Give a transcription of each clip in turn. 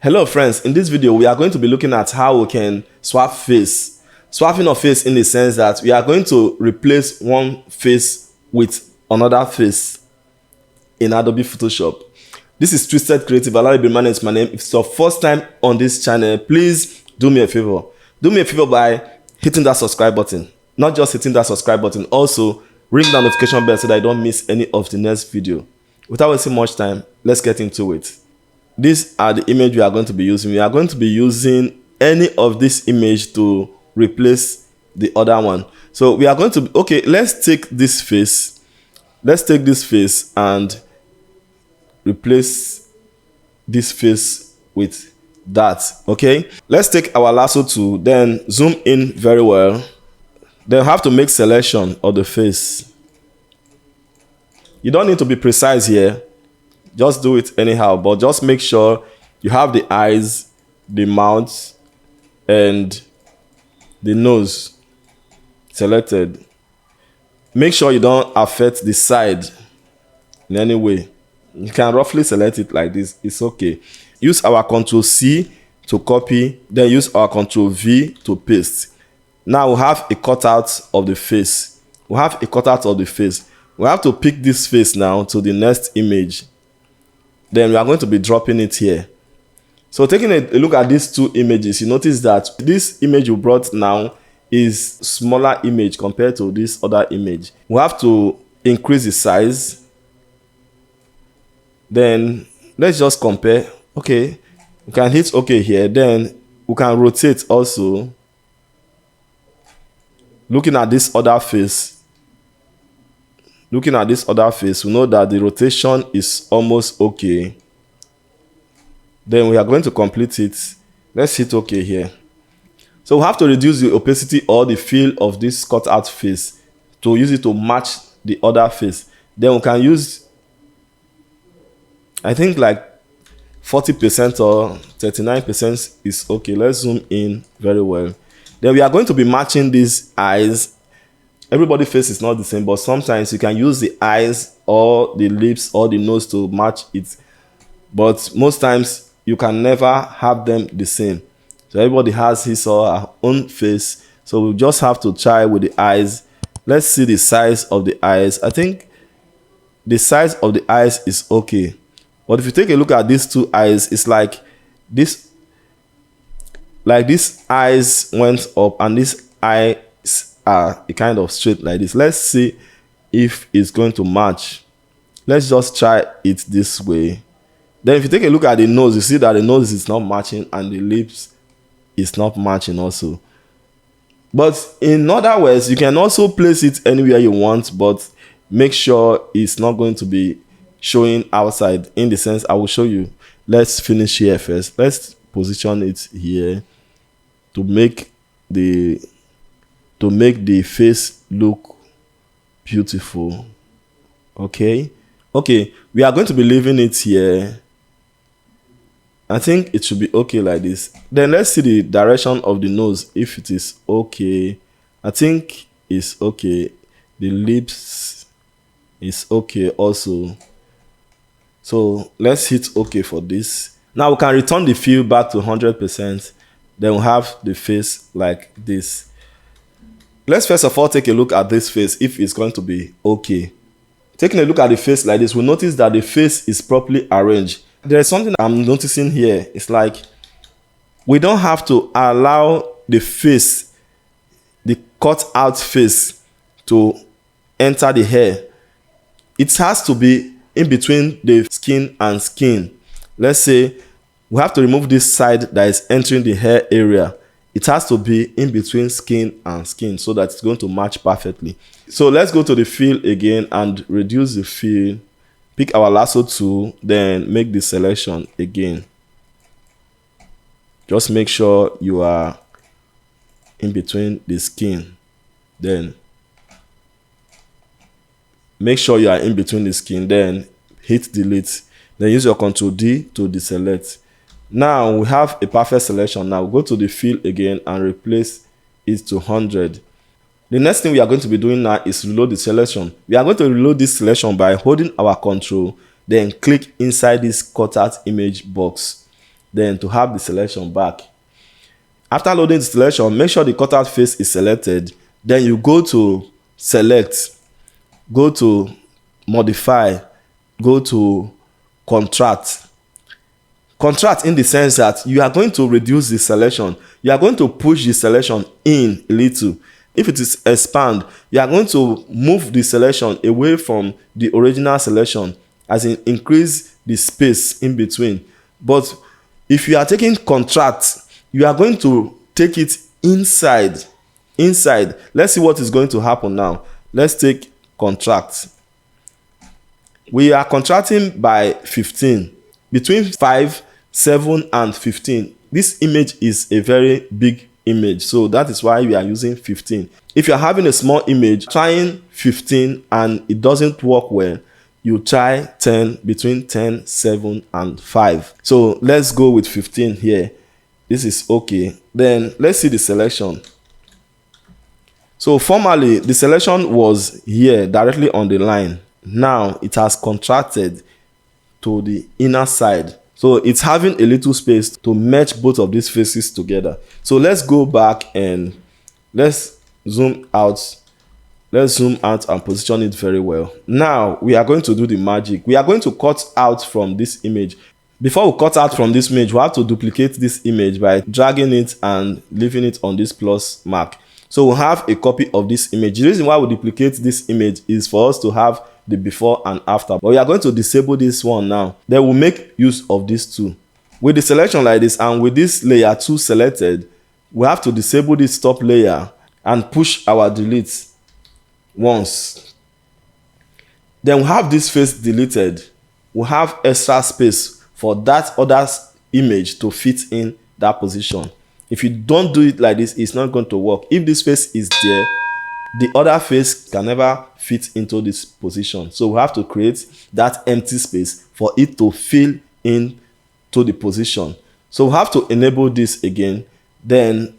Hello friends, in this video we are going to be looking at how we can swap face. Swapping of face in the sense that we are going to replace one face with another face in Adobe Photoshop. This is Twisted Creative. Allow me to is my name. If it's your first time on this channel, please do me a favor. Do me a favor by hitting that subscribe button. Not just hitting that subscribe button, also ring the notification bell so that I don't miss any of the next video. Without wasting much time, let's get into it. These are the image we are going to be using. We are going to be using any of this image to replace the other one. So we are going to, okay, let's take this face. Let's take this face and replace this face with that, okay? Let's take our lasso tool, then zoom in very well. Then have to make selection of the face. You don't need to be precise here. Just do it anyhow, but just make sure you have the eyes, the mouth, and the nose selected. Make sure you don't affect the side in any way. You can roughly select it like this. It's okay. Use our Ctrl C to copy, then use our Ctrl V to paste. Now we have a cutout of the face. We have a cutout of the face. We have to pick this face now to the next image. Then we are going to be dropping it here. So taking a look at these two images, you notice that this image you brought now is smaller image compared to this other image. We have to increase the size. Then let's just compare. Okay, we can hit OK here. Then we can rotate also. Looking at this other face. Looking at this other face, we know that the rotation is almost okay. Then we are going to complete it. Let's hit OK here. So we have to reduce the opacity or the feel of this cutout face to use it to match the other face. Then we can use, I think like 40% or 39% is okay. Let's zoom in very well. Then we are going to be matching these eyes. Everybody's face is not the same, but sometimes you can use the eyes or the lips or the nose to match it. But most times you can never have them the same. So everybody has his or her own face. So we just have to try with the eyes. Let's see the size of the eyes. I think the size of the eyes is okay. But if you take a look at these two eyes, it's like this eyes went up and this eyes are a kind of straight like this. Let's see if it's going to match. Let's just try it this way. Then if you take a look at the nose, you see that the nose is not matching and the lips is not matching also. But in other words, you can also place it anywhere you want, but make sure it's not going to be showing outside. In the sense, I will show you. Let's finish here first. Let's position it here to make the face look beautiful. Okay, we are going to be leaving it here. I think it should be okay like this. Then let's see the direction of the nose, if it is okay. I think it's okay. The lips is okay also. So let's hit OK for this. Now we can return the fill back to 100%. Then we'll have the face like this. Let's first of all take a look at this face if it's going to be okay. Taking a look at the face like this, we'll notice that the face is properly arranged. There is something I'm noticing here. It's like we don't have to allow the face, the cut out face, to enter the hair. It has to be in between the skin and skin. Let's say we have to remove this side that is entering the hair area. It has to be in between skin and skin so that it's going to match perfectly. So let's go to the fill again and reduce the fill. Pick our lasso tool, then make the selection again. Just make sure you are in between the skin. Then make sure you are in between the skin. Then hit delete. Then use your Ctrl D to deselect. Now we have a perfect selection. Now go to the fill again and replace it to 100. The next thing we are going to be doing now is reload the selection. We are going to reload this selection by holding our Ctrl, then click inside this cutout image box. then to have the selection back. After loading the selection, make sure the cutout face is selected. Then you go to select, go to modify, go to contract. Contract in the sense that you are going to reduce the selection. You are going to push the selection in a little. If it is expand, you are going to move the selection away from the original selection, as in increase the space in between. But if you are taking contract, you are going to take it inside. Let's see what is going to happen now. Let's take contract. We are contracting by 15. Between 5, 7 and 15. This image is a very big image, so that is why we are using 15. If you are having a small image, trying 15 and it doesn't work well, you try 10, between 10, 7 and 5. So let's go with 15 here. This is okay. Then let's see the selection. So formerly the selection was here directly on the line. Now it has contracted to the inner side. So it's having a little space to match both of these faces together. So let's go back and let's zoom out. Let's zoom out and position it very well. Now we are going to do the magic. We are going to cut out from this image. Before we cut out from this image, we have to duplicate this image by dragging it and leaving it on this plus mark. So we'll have a copy of this image. The reason why we duplicate this image is for us to have the before and after. But we are going to disable this one now. Then we'll make use of these two. With the selection like this and with this layer 2 selected, we have to disable this top layer and push our delete once. Then we have this face deleted. We have extra space for that other image to fit in that position. If you don't do it like this, it's not going to work. If this face is there, the other face can never fit into this position. So we have to create that empty space for it to fill in to the position. So we have to enable this again. Then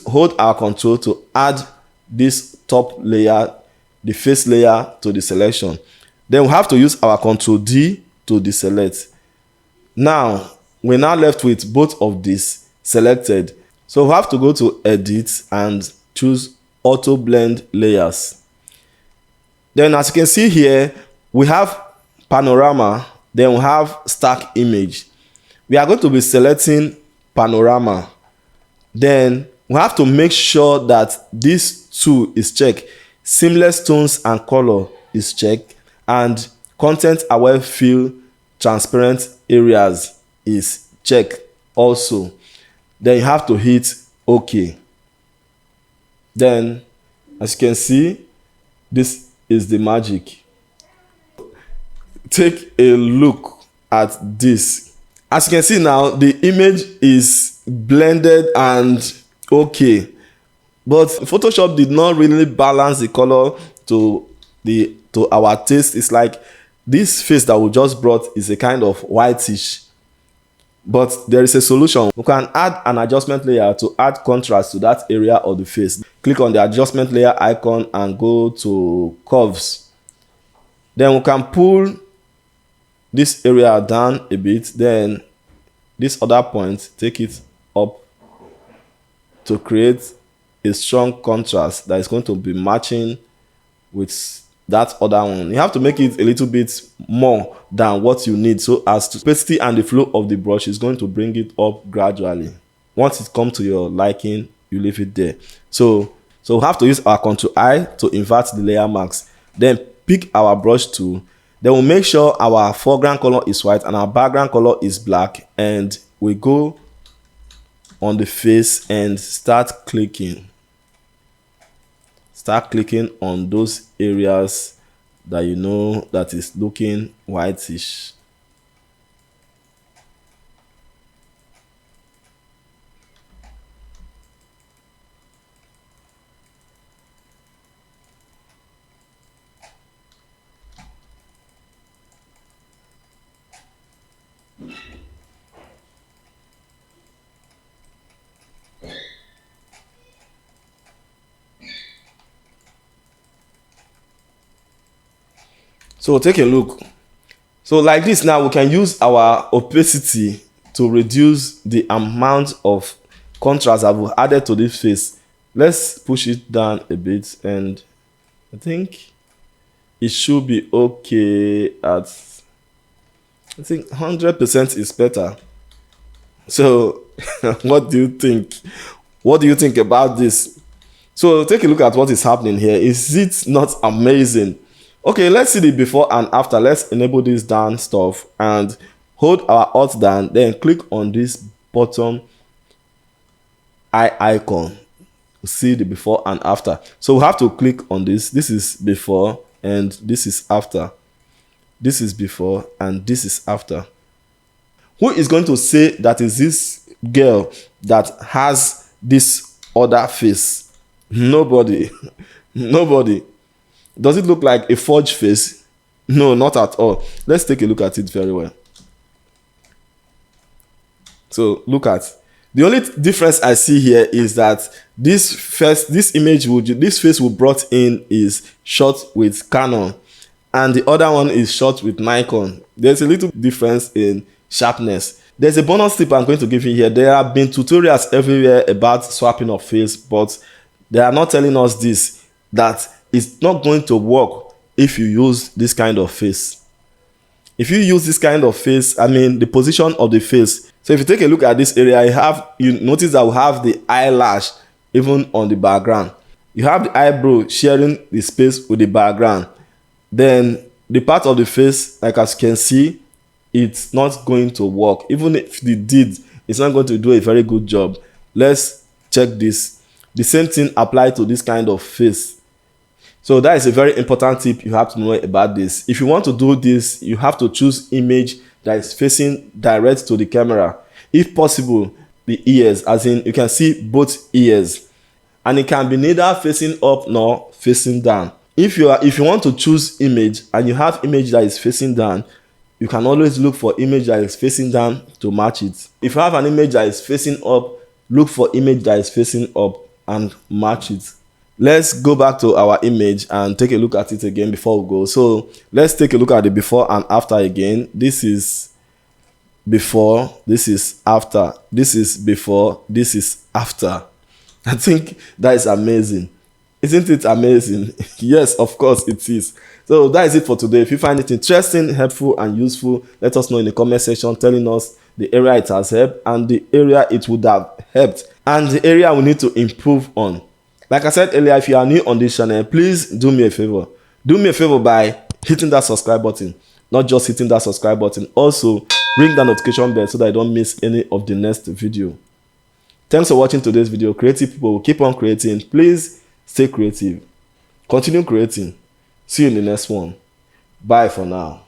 hold our control to add this top layer, the face layer, to the selection. Then we have to use our Ctrl D to deselect. Now we're now left with both of these selected. So we have to go to edit and choose auto blend layers. Then as you can see here, we have panorama, then we have stack image. We are going to be selecting panorama. Then we have to make sure that this 2 is checked. Seamless tones and color is checked, and content aware fill transparent areas is checked also. Then you have to hit OK. Then as you can see, this is the magic. Take a look at this. As you can see now, the image is blended and okay, but Photoshop did not really balance the color to our taste. It's like this face that we just brought is a kind of whitish, but there is a solution. We can add an adjustment layer to add contrast to that area of the face. Click on the adjustment layer icon and go to curves. Then we can pull this area down a bit. Then this other point, take it up to create a strong contrast that is going to be matching with that other one. You have to make it a little bit more than what you need, so as to opacity and the flow of the brush is going to bring it up gradually. Once it comes to your liking, you leave it there. So we have to use our Ctrl I to invert the layer marks. Then pick our brush tool. Then we'll make sure our foreground color is white and our background color is black, and we go on the face and start clicking on those areas that you know that is looking whitish. So take a look. So like this now, we can use our opacity to reduce the amount of contrast I've added to this face. Let's push it down a bit, and I think it should be okay at, I think 100% is better. So what do you think? What do you think about this? So take a look at what is happening here. Is it not amazing? Okay, let's see the before and after. Let's enable this down stuff and hold our Alt down, then click on this bottom eye icon. See the before and after. So we have to click on this. This is before and this is after. This is before and this is after. Who is going to say that is this girl that has this other face? Nobody. Nobody. Does it look like a forged face? No, not at all. Let's take a look at it very well. So look at, the only difference I see here is that this face we brought in is shot with Canon, and the other one is shot with Nikon. There's a little difference in sharpness. There's a bonus tip I'm going to give you here. There have been tutorials everywhere about swapping of face, but they are not telling us this, that it's not going to work if you use this kind of face. If you use this kind of face, I mean the position of the face. So if you take a look at this area, you notice that we have the eyelash even on the background. You have the eyebrow sharing the space with the background. Then the part of the face, like as you can see, it's not going to work. Even if it did, it's not going to do a very good job. Let's check this. The same thing applies to this kind of face. So that is a very important tip you have to know about this. If you want to do this, you have to choose image that is facing direct to the camera. If possible, the ears, as in you can see both ears, and it can be neither facing up nor facing down. If you want to choose image and you have image that is facing down, you can always look for image that is facing down to match it. If you have an image that is facing up, look for image that is facing up and match it. Let's go back to our image and take a look at it again before we go. So let's take a look at the before and after again. This is before, this is after, this is before, this is after. I think that is amazing. Isn't it amazing? Yes, of course it is. So that is it for today. If you find it interesting, helpful, and useful, let us know in the comment section telling us the area it has helped and the area it would have helped and the area we need to improve on. Like I said earlier, if you are new on this channel, please do me a favor. Do me a favor by hitting that subscribe button. Not just hitting that subscribe button. Also, ring the notification bell so that I don't miss any of the next video. Thanks for watching today's video. Creative people will keep on creating. Please stay creative. Continue creating. See you in the next one. Bye for now.